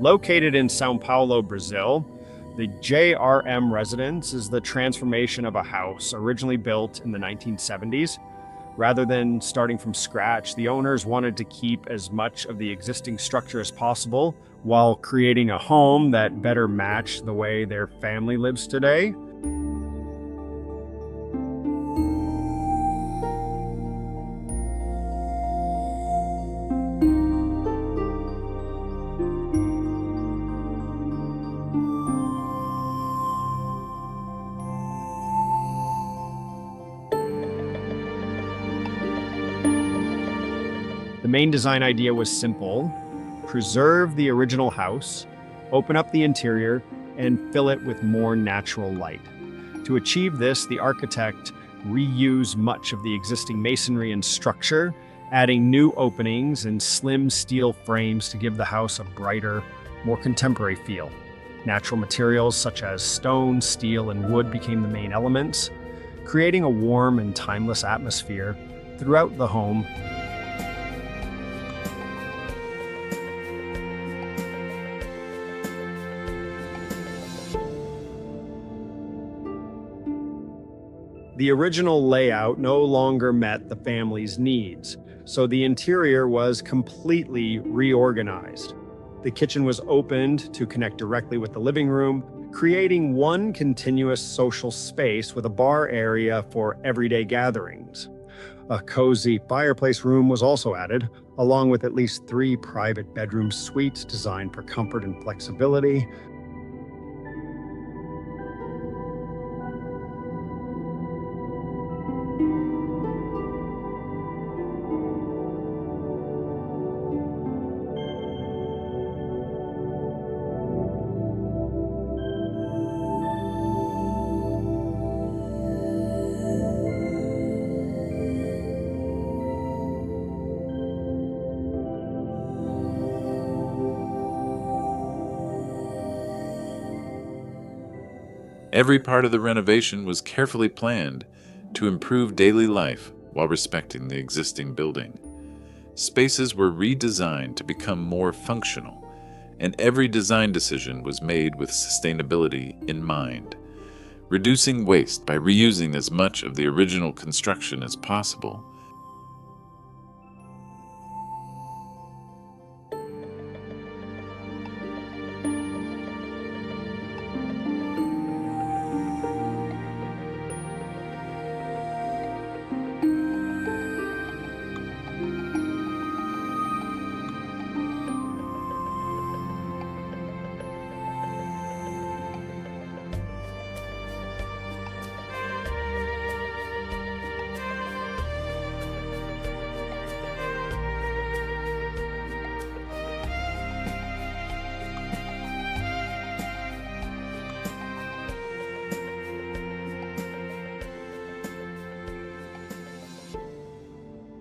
Located in São Paulo, Brazil, the JRM Residence is the transformation of a house originally built in the 1970s. Rather than starting from scratch, the owners wanted to keep as much of the existing structure as possible while creating a home that better matched the way their family lives today. The main design idea was simple: preserve the original house, open up the interior, and fill it with more natural light. To achieve this, the architect reused much of the existing masonry and structure, adding new openings and slim steel frames to give the house a brighter, more contemporary feel. Natural materials such as stone, steel, and wood became the main elements, creating a warm and timeless atmosphere throughout the home. The original layout no longer met the family's needs, so the interior was completely reorganized. The kitchen was opened to connect directly with the living room, creating one continuous social space with a bar area for everyday gatherings. A cozy fireplace room was also added, along with at least 3 private bedroom suites designed for comfort and flexibility. Every part of the renovation was carefully planned to improve daily life while respecting the existing building. Spaces were redesigned to become more functional, and every design decision was made with sustainability in mind, reducing waste by reusing as much of the original construction as possible.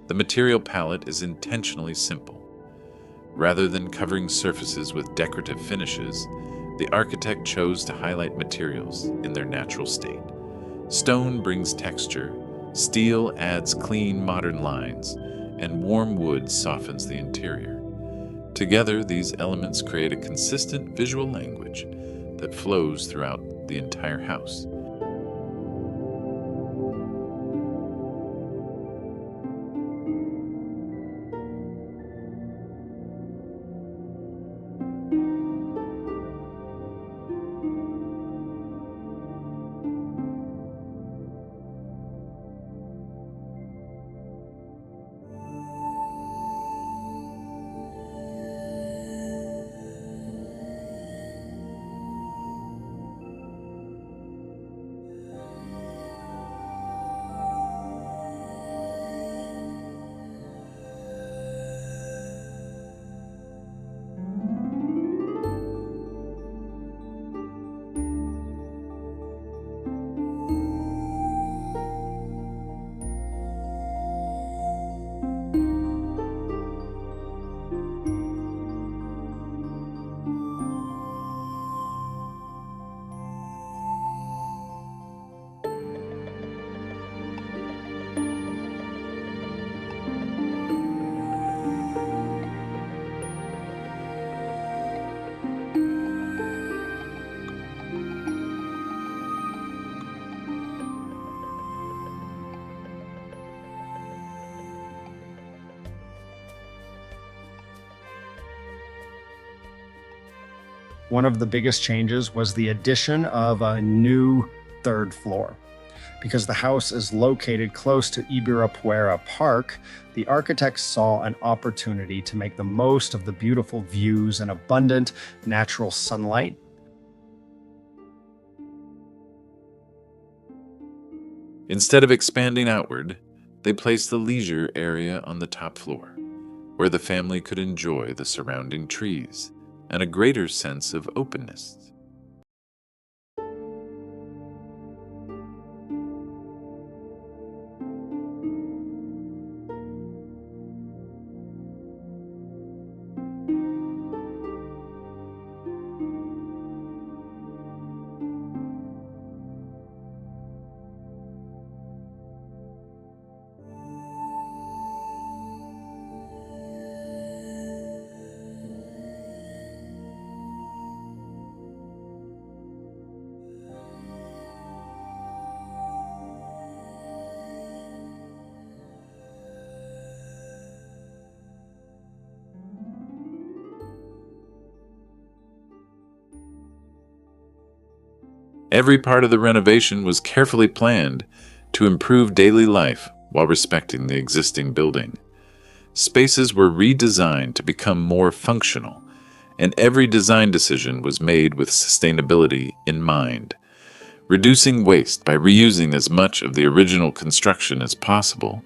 The material palette is intentionally simple. Rather than covering surfaces with decorative finishes, the architect chose to highlight materials in their natural state. Stone brings texture, steel adds clean, modern lines, and warm wood softens the interior. Together, these elements create a consistent visual language that flows throughout the entire house. One of the biggest changes was the addition of a new third floor. Because the house is located close to Ibirapuera Park, the architects saw an opportunity to make the most of the beautiful views and abundant natural sunlight. Instead of expanding outward, they placed the leisure area on the top floor, where the family could enjoy the surrounding trees and a greater sense of openness. Every part of the renovation was carefully planned to improve daily life while respecting the existing building. Spaces were redesigned to become more functional, and every design decision was made with sustainability in mind, reducing waste by reusing as much of the original construction as possible